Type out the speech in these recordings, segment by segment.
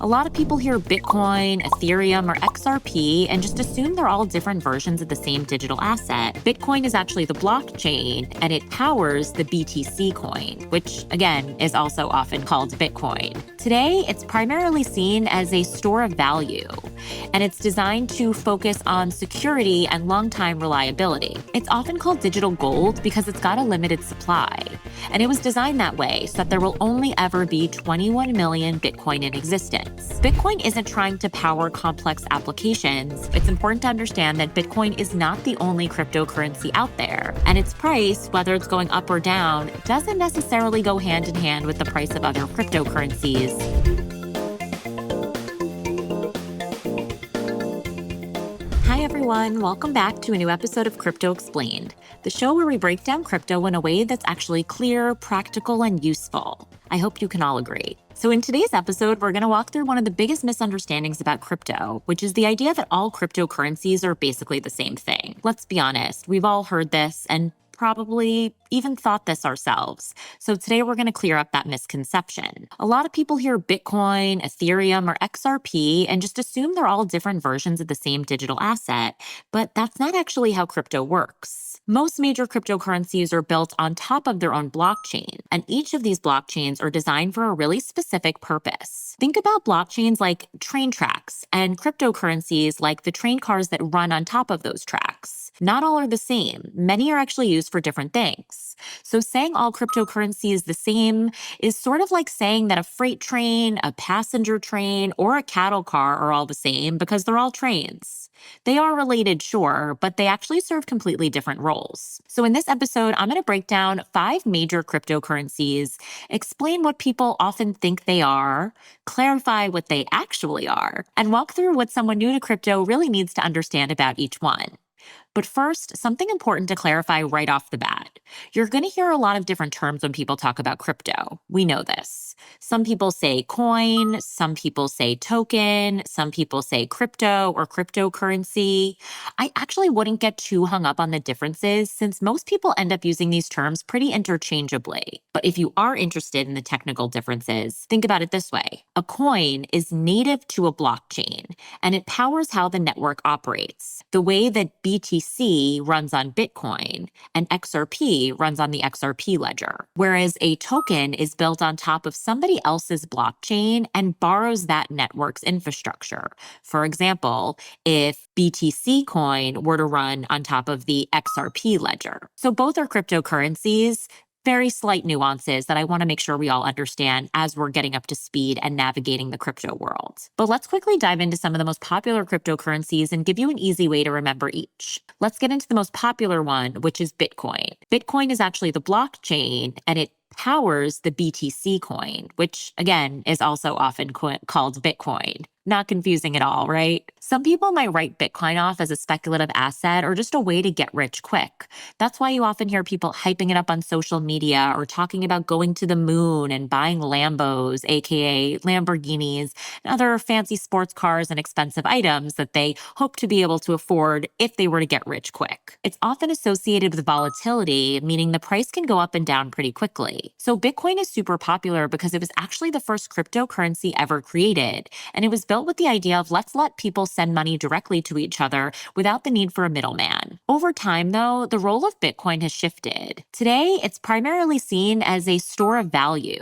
A lot of people hear Bitcoin, Ethereum, or XRP and just assume they're all different versions of the same digital asset. Bitcoin is actually the blockchain, and it powers the BTC coin, which, again, is also often called Bitcoin. Today, it's primarily seen as a store of value, and it's designed to focus on security and long-time reliability. It's often called digital gold because it's got a limited supply, and it was designed that way so that there will only ever be 21 million Bitcoin in existence. Bitcoin isn't trying to power complex applications. It's important to understand that Bitcoin is not the only cryptocurrency out there, and its price, whether it's going up or down, doesn't necessarily go hand in hand with the price of other cryptocurrencies. Hi everyone, welcome back to a new episode of Crypto Explained, the show where we break down crypto in a way that's actually clear, practical, and useful. I hope you can all agree. So in today's episode, we're going to walk through one of the biggest misunderstandings about crypto, which is the idea that all cryptocurrencies are basically the same thing. Let's be honest, we've all heard this and probably even thought this ourselves. So today we're going to clear up that misconception. A lot of people hear Bitcoin, Ethereum, or XRP and just assume they're all different versions of the same digital asset, but that's not actually how crypto works. Most major cryptocurrencies are built on top of their own blockchain, and each of these blockchains are designed for a really specific purpose. Think about blockchains like train tracks and cryptocurrencies like the train cars that run on top of those tracks. Not all are the same. Many are actually used for different things. So saying all cryptocurrency is the same is sort of like saying that a freight train, a passenger train, or a cattle car are all the same because they're all trains. They are related, sure, but they actually serve completely different roles. So in this episode, I'm going to break down 5 major cryptocurrencies, explain what people often think they are, clarify what they actually are, and walk through what someone new to crypto really needs to understand about each one. But first, something important to clarify right off the bat. You're going to hear a lot of different terms when people talk about crypto. We know this. Some people say coin, some people say token, some people say crypto or cryptocurrency. I actually wouldn't get too hung up on the differences since most people end up using these terms pretty interchangeably. But if you are interested in the technical differences, think about it this way. A coin is native to a blockchain, and it powers how the network operates. The way that BTC runs on Bitcoin and XRP runs on the XRP ledger, whereas a token is built on top of somebody else's blockchain and borrows that network's infrastructure. For example, if BTC coin were to run on top of the XRP ledger. So both are cryptocurrencies. Very slight nuances that I want to make sure we all understand as we're getting up to speed and navigating the crypto world. But let's quickly dive into some of the most popular cryptocurrencies and give you an easy way to remember each. Let's get into the most popular one, which is Bitcoin. Bitcoin is actually the blockchain, and it powers the BTC coin, which again is also often called Bitcoin. Not confusing at all, right? Some people might write Bitcoin off as a speculative asset or just a way to get rich quick. That's why you often hear people hyping it up on social media or talking about going to the moon and buying Lambos, aka Lamborghinis, and other fancy sports cars and expensive items that they hope to be able to afford if they were to get rich quick. It's often associated with volatility, meaning the price can go up and down pretty quickly. So Bitcoin is super popular because it was actually the first cryptocurrency ever created, and it was built with the idea of let's let people send money directly to each other without the need for a middleman. Over time, though, the role of Bitcoin has shifted. Today, it's primarily seen as a store of value,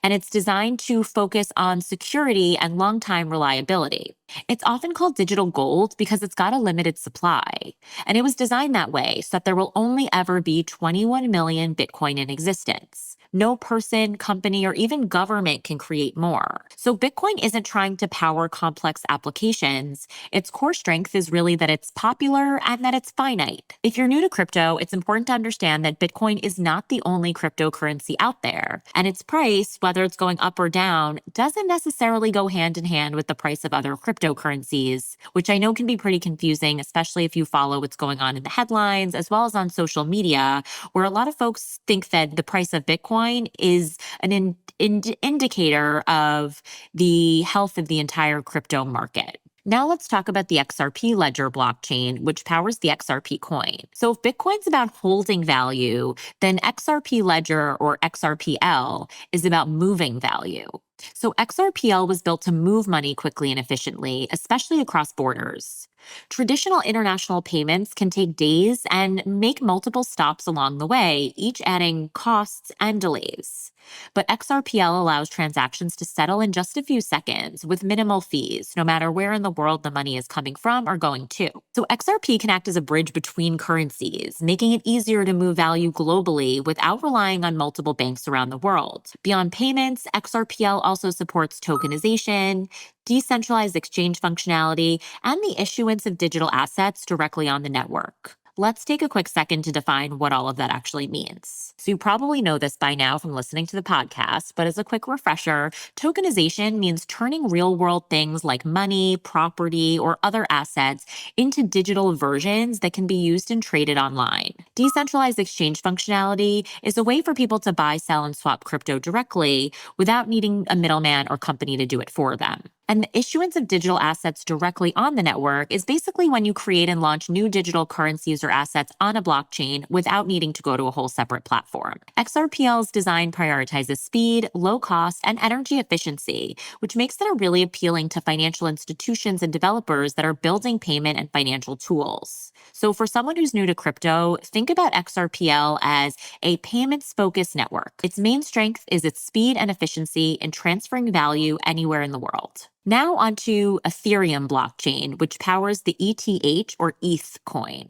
and it's designed to focus on security and long-time reliability. It's often called digital gold because it's got a limited supply, and it was designed that way so that there will only ever be 21 million Bitcoin in existence. No person, company, or even government can create more. So Bitcoin isn't trying to power complex applications. Its core strength is really that it's popular and that it's finite. If you're new to crypto, it's important to understand that Bitcoin is not the only cryptocurrency out there, and its price, whether it's going up or down, doesn't necessarily go hand in hand with the price of other cryptocurrencies, which I know can be pretty confusing, especially if you follow what's going on in the headlines as well as on social media, where a lot of folks think that the price of Bitcoin is an indicator of the health of the entire crypto market. Now let's talk about the XRP ledger blockchain, which powers the XRP coin. So if Bitcoin's about holding value, then XRP ledger, or XRPL, is about moving value. So XRPL was built to move money quickly and efficiently, especially across borders. Traditional international payments can take days and make multiple stops along the way, each adding costs and delays. But XRPL allows transactions to settle in just a few seconds with minimal fees, no matter where in the world the money is coming from or going to. So XRP can act as a bridge between currencies, making it easier to move value globally without relying on multiple banks around the world. Beyond payments, XRPL also supports tokenization, decentralized exchange functionality, and the issuance of digital assets directly on the network. Let's take a quick second to define what all of that actually means. So you probably know this by now from listening to the podcast, but as a quick refresher, tokenization means turning real-world things like money, property, or other assets into digital versions that can be used and traded online. Decentralized exchange functionality is a way for people to buy, sell, and swap crypto directly without needing a middleman or company to do it for them. And the issuance of digital assets directly on the network is basically when you create and launch new digital currencies or assets on a blockchain without needing to go to a whole separate platform. XRPL's design prioritizes speed, low cost, and energy efficiency, which makes it really appealing to financial institutions and developers that are building payment and financial tools. So for someone who's new to crypto, think about XRPL as a payments-focused network. Its main strength is its speed and efficiency in transferring value anywhere in the world. Now onto Ethereum blockchain, which powers the ETH or ETH coin.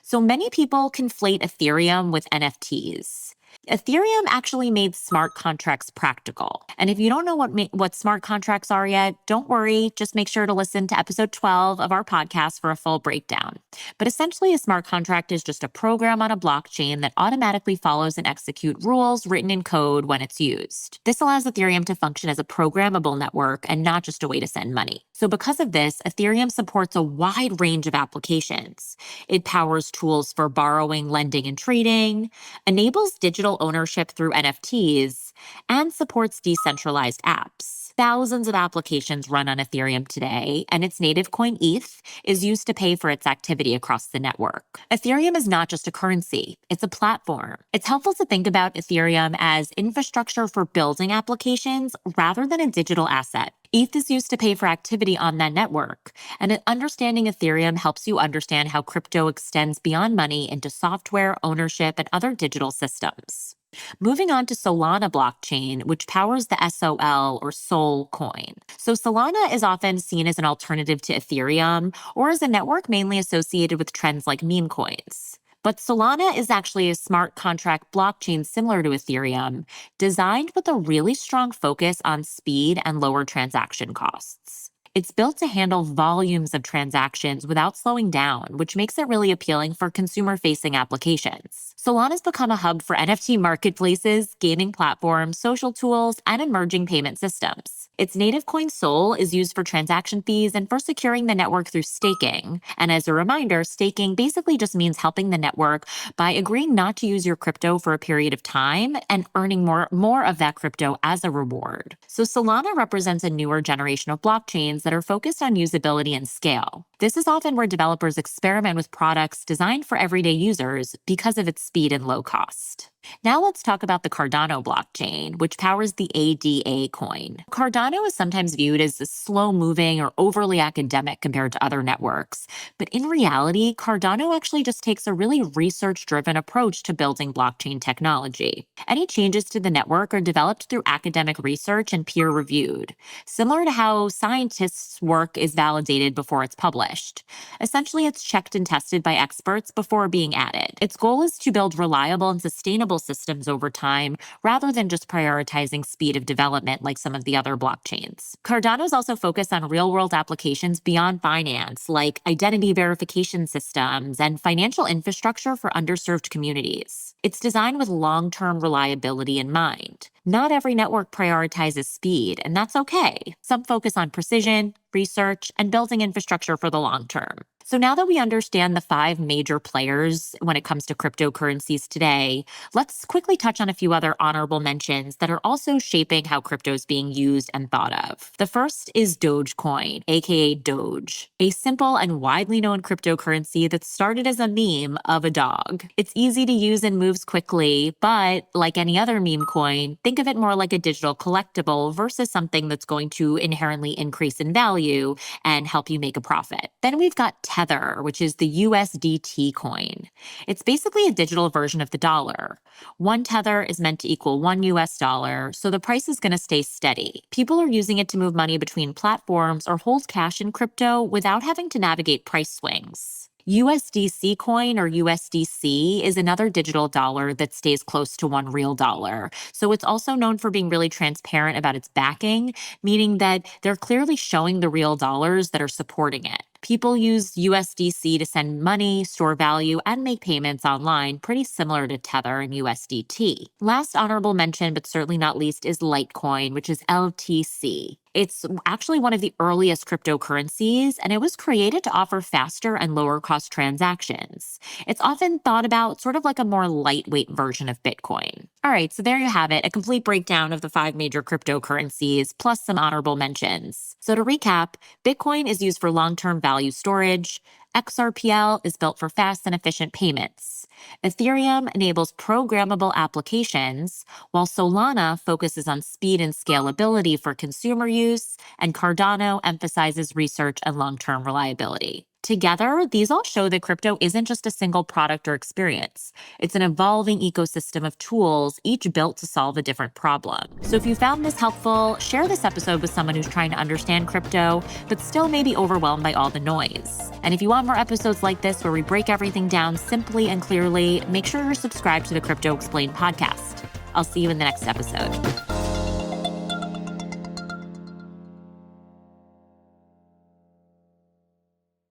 So many people conflate Ethereum with NFTs. Ethereum actually made smart contracts practical. And if you don't know what smart contracts are yet, don't worry. Just make sure to listen to episode 12 of our podcast for a full breakdown. But essentially, a smart contract is just a program on a blockchain that automatically follows and executes rules written in code when it's used. This allows Ethereum to function as a programmable network and not just a way to send money. So because of this, Ethereum supports a wide range of applications. It powers tools for borrowing, lending, and trading, enables digital ownership through NFTs, and supports decentralized apps. Thousands of applications run on Ethereum today, and its native coin ETH is used to pay for its activity across the network. Ethereum is not just a currency, it's a platform. It's helpful to think about Ethereum as infrastructure for building applications rather than a digital asset. ETH is used to pay for activity on that network, and understanding Ethereum helps you understand how crypto extends beyond money into software, ownership, and other digital systems. Moving on to Solana blockchain, which powers the SOL or SOL coin. So Solana is often seen as an alternative to Ethereum or as a network mainly associated with trends like meme coins. But Solana is actually a smart contract blockchain similar to Ethereum, designed with a really strong focus on speed and lower transaction costs. It's built to handle volumes of transactions without slowing down, which makes it really appealing for consumer-facing applications. Solana's become a hub for NFT marketplaces, gaming platforms, social tools, and emerging payment systems. Its native coin SOL is used for transaction fees and for securing the network through staking. And as a reminder, staking basically just means helping the network by agreeing not to use your crypto for a period of time and earning more of that crypto as a reward. So Solana represents a newer generation of blockchains that are focused on usability and scale. This is often where developers experiment with products designed for everyday users because of its speed and low cost. Now let's talk about the Cardano blockchain, which powers the ADA coin. Cardano is sometimes viewed as slow-moving or overly academic compared to other networks. But in reality, Cardano actually just takes a really research-driven approach to building blockchain technology. Any changes to the network are developed through academic research and peer-reviewed, similar to how scientists' work is validated before it's published. Essentially, it's checked and tested by experts before being added. Its goal is to build reliable and sustainable systems over time, rather than just prioritizing speed of development like some of the other blockchains. Cardano is also focused on real-world applications beyond finance, like identity verification systems and financial infrastructure for underserved communities. It's designed with long-term reliability in mind. Not every network prioritizes speed, and that's okay. Some focus on precision, research, and building infrastructure for the long term. So now that we understand the 5 major players when it comes to cryptocurrencies today, let's quickly touch on a few other honorable mentions that are also shaping how crypto is being used and thought of. The first is Dogecoin, aka Doge, a simple and widely known cryptocurrency that started as a meme of a dog. It's easy to use and moves quickly, but like any other meme coin, think of it more like a digital collectible versus something that's going to inherently increase in value and help you make a profit. Then we've got Tether, which is the USDT coin. It's basically a digital version of the dollar. One Tether is meant to equal $1, so the price is going to stay steady. People are using it to move money between platforms or hold cash in crypto without having to navigate price swings. USDC coin or USDC is another digital dollar that stays close to one real dollar. So it's also known for being really transparent about its backing, meaning that they're clearly showing the real dollars that are supporting it. People use USDC to send money, store value, and make payments online, pretty similar to Tether and USDT. Last honorable mention, but certainly not least, is Litecoin, which is LTC. It's actually one of the earliest cryptocurrencies, and it was created to offer faster and lower cost transactions. It's often thought about sort of like a more lightweight version of Bitcoin. All right, so there you have it, a complete breakdown of the 5 major cryptocurrencies, plus some honorable mentions. So to recap, Bitcoin is used for long-term value storage. XRPL is built for fast and efficient payments. Ethereum enables programmable applications, while Solana focuses on speed and scalability for consumer use, and Cardano emphasizes research and long-term reliability. Together, these all show that crypto isn't just a single product or experience. It's an evolving ecosystem of tools, each built to solve a different problem. So if you found this helpful, share this episode with someone who's trying to understand crypto, but still may be overwhelmed by all the noise. And if you want more episodes like this where we break everything down simply and clearly, make sure you're subscribed to the Crypto Explained podcast. I'll see you in the next episode.